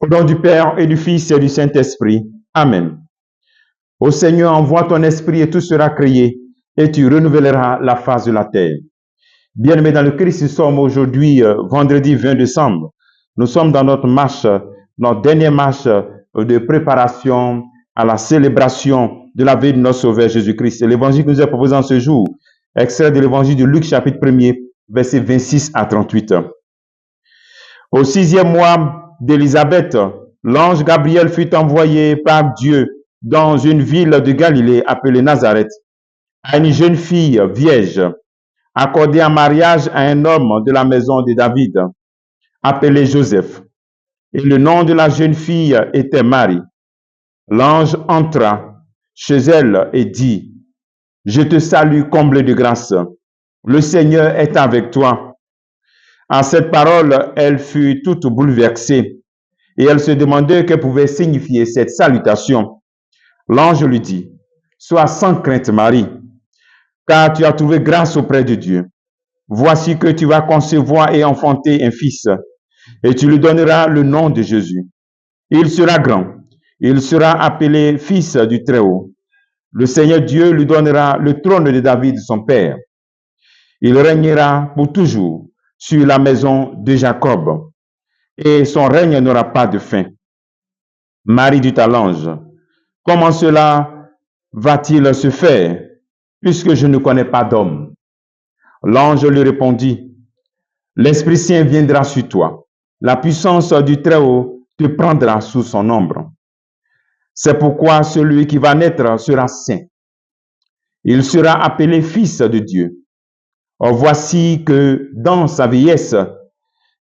Au nom du Père et du Fils et du Saint-Esprit. Amen. Ô Seigneur, envoie ton esprit et tout sera créé et tu renouvelleras la face de la terre. Bien-aimés dans le Christ, nous sommes aujourd'hui, vendredi 20 décembre. Nous sommes dans notre marche, notre dernière marche de préparation à la célébration de la vie de notre Sauveur Jésus-Christ. L'évangile que nous est proposé en ce jour, extrait de l'évangile de Luc, chapitre 1er, versets 26 à 38. Au 6e mois d'Élisabeth, l'ange Gabriel fut envoyé par Dieu dans une ville de Galilée appelée Nazareth, à une jeune fille vierge, accordée en mariage à un homme de la maison de David, appelé Joseph. Et le nom de la jeune fille était Marie. L'ange entra chez elle et dit, « Je te salue, comblée de grâce. Le Seigneur est avec toi. » À cette parole, elle fut toute bouleversée et elle se demandait que pouvait signifier cette salutation. L'ange lui dit, « Sois sans crainte, Marie, car tu as trouvé grâce auprès de Dieu. Voici que tu vas concevoir et enfanter un fils, et tu lui donneras le nom de Jésus. Il sera grand, il sera appelé Fils du Très-Haut. Le Seigneur Dieu lui donnera le trône de David, son père. Il régnera pour toujours sur la maison de Jacob, et son règne n'aura pas de fin. » Marie dit à l'ange, « Comment cela va-t-il se faire, puisque je ne connais pas d'homme? » L'ange lui répondit, « L'Esprit Saint viendra sur toi. La puissance du Très-Haut te prendra sous son ombre. C'est pourquoi celui qui va naître sera saint. Il sera appelé Fils de Dieu. Or, voici que dans sa vieillesse,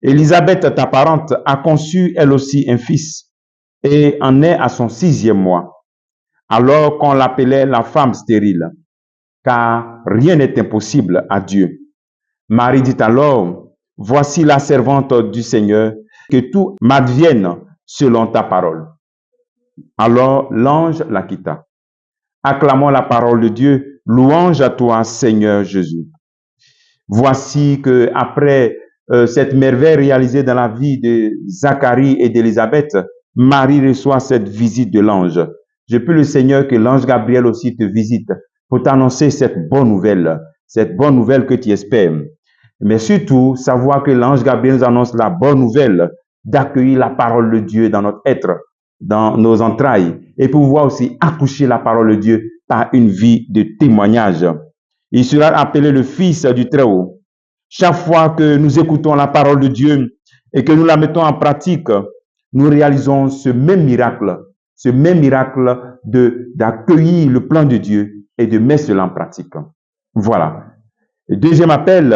Élisabeth, ta parente, a conçu elle aussi un fils et en est à son 6e mois, alors qu'on l'appelait la femme stérile, car rien n'est impossible à Dieu. Marie dit alors, « Voici la servante du Seigneur, que tout m'advienne selon ta parole. » Alors l'ange la quitta. Acclamons la parole de Dieu, louange à toi, Seigneur Jésus. Voici que après cette merveille réalisée dans la vie de Zacharie et d'Élisabeth, Marie reçoit cette visite de l'ange. Je prie le Seigneur que l'ange Gabriel aussi te visite pour t'annoncer cette bonne nouvelle que tu espères. Mais surtout, savoir que l'ange Gabriel nous annonce la bonne nouvelle d'accueillir la parole de Dieu dans notre être, dans nos entrailles, et pouvoir aussi accoucher la parole de Dieu par une vie de témoignage. Il sera appelé le Fils du Très-Haut. Chaque fois que nous écoutons la parole de Dieu et que nous la mettons en pratique, nous réalisons ce même miracle d'accueillir le plan de Dieu et de mettre cela en pratique. Voilà. Le deuxième appel,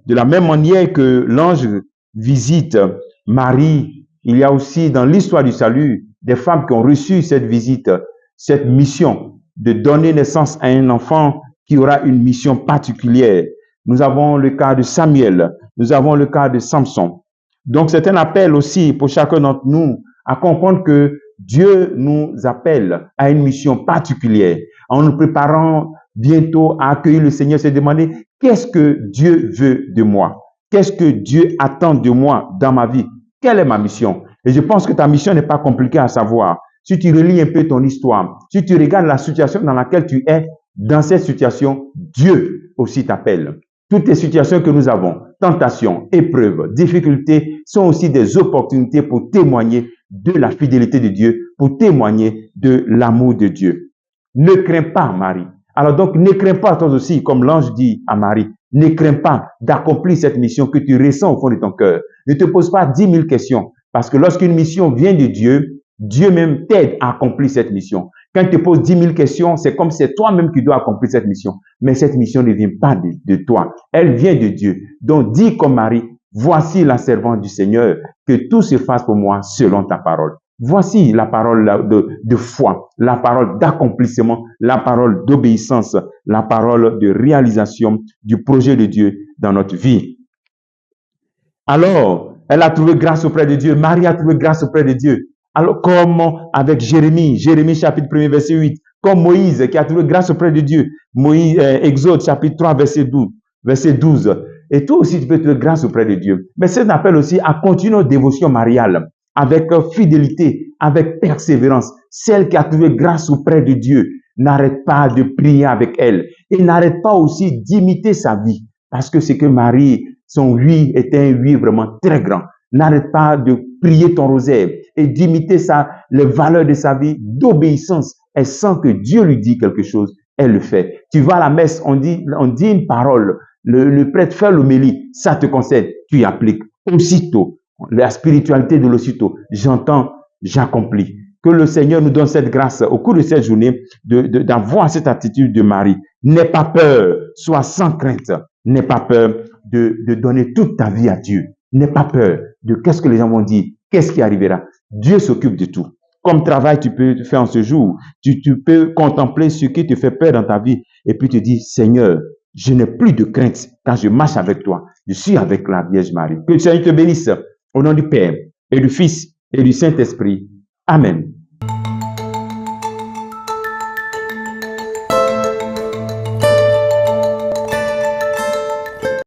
de la même manière que l'ange visite Marie, il y a aussi dans l'histoire du salut des femmes qui ont reçu cette visite, cette mission de donner naissance à un enfant qui aura une mission particulière. Nous avons le cas de Samuel, nous avons le cas de Samson. Donc c'est un appel aussi pour chacun d'entre nous à comprendre que Dieu nous appelle à une mission particulière. En nous préparant bientôt à accueillir le Seigneur, se demander qu'est-ce que Dieu veut de moi? Qu'est-ce que Dieu attend de moi dans ma vie? Quelle est ma mission? Et je pense que ta mission n'est pas compliquée à savoir. Si tu relis un peu ton histoire, si tu regardes la situation dans laquelle tu es, dans cette situation, Dieu aussi t'appelle. Toutes les situations que nous avons, tentations, épreuves, difficultés, sont aussi des opportunités pour témoigner de la fidélité de Dieu, pour témoigner de l'amour de Dieu. Ne crains pas, Marie. Alors donc, ne crains pas toi aussi, comme l'ange dit à Marie, ne crains pas d'accomplir cette mission que tu ressens au fond de ton cœur. Ne te pose pas 10 000 questions, parce que lorsqu'une mission vient de Dieu, Dieu même t'aide à accomplir cette mission. Quand tu te poses 10 000 questions, c'est comme si c'est toi-même qui dois accomplir cette mission. Mais cette mission ne vient pas de toi. Elle vient de Dieu. Donc, dis comme Marie, voici la servante du Seigneur, que tout se fasse pour moi selon ta parole. Voici la parole de foi, la parole d'accomplissement, la parole d'obéissance, la parole de réalisation du projet de Dieu dans notre vie. Alors, elle a trouvé grâce auprès de Dieu. Marie a trouvé grâce auprès de Dieu. Alors, comme avec Jérémie chapitre 1, verset 8, comme Moïse qui a trouvé grâce auprès de Dieu, Exode chapitre 3, verset 12. Et toi aussi, tu peux trouver grâce auprès de Dieu. Mais ça t'appelle aussi à continuer nos dévotions mariales, avec fidélité, avec persévérance. Celle qui a trouvé grâce auprès de Dieu, n'arrête pas de prier avec elle et n'arrête pas aussi d'imiter sa vie. Parce que c'est que Marie, son oui était un oui vraiment très grand. N'arrête pas de prier ton rosaire et d'imiter les valeurs de sa vie, d'obéissance. Elle sent que Dieu lui dit quelque chose, elle le fait. Tu vas à la messe, on dit une parole, le prêtre fait l'homélie, ça te concerne, tu y appliques. Aussitôt, la spiritualité de l'aussitôt, j'entends, j'accomplis. Que le Seigneur nous donne cette grâce au cours de cette journée d'avoir cette attitude de Marie. N'aie pas peur, sois sans crainte. N'aie pas peur de donner toute ta vie à Dieu. N'aie pas peur de qu'est-ce que les gens vont dire, qu'est-ce qui arrivera. Dieu s'occupe de tout. Comme travail tu peux faire en ce jour, tu peux contempler ce qui te fait peur dans ta vie et puis te dire, Seigneur, je n'ai plus de crainte quand je marche avec toi. Je suis avec la Vierge Marie. Que le Seigneur te bénisse au nom du Père et du Fils et du Saint-Esprit. Amen.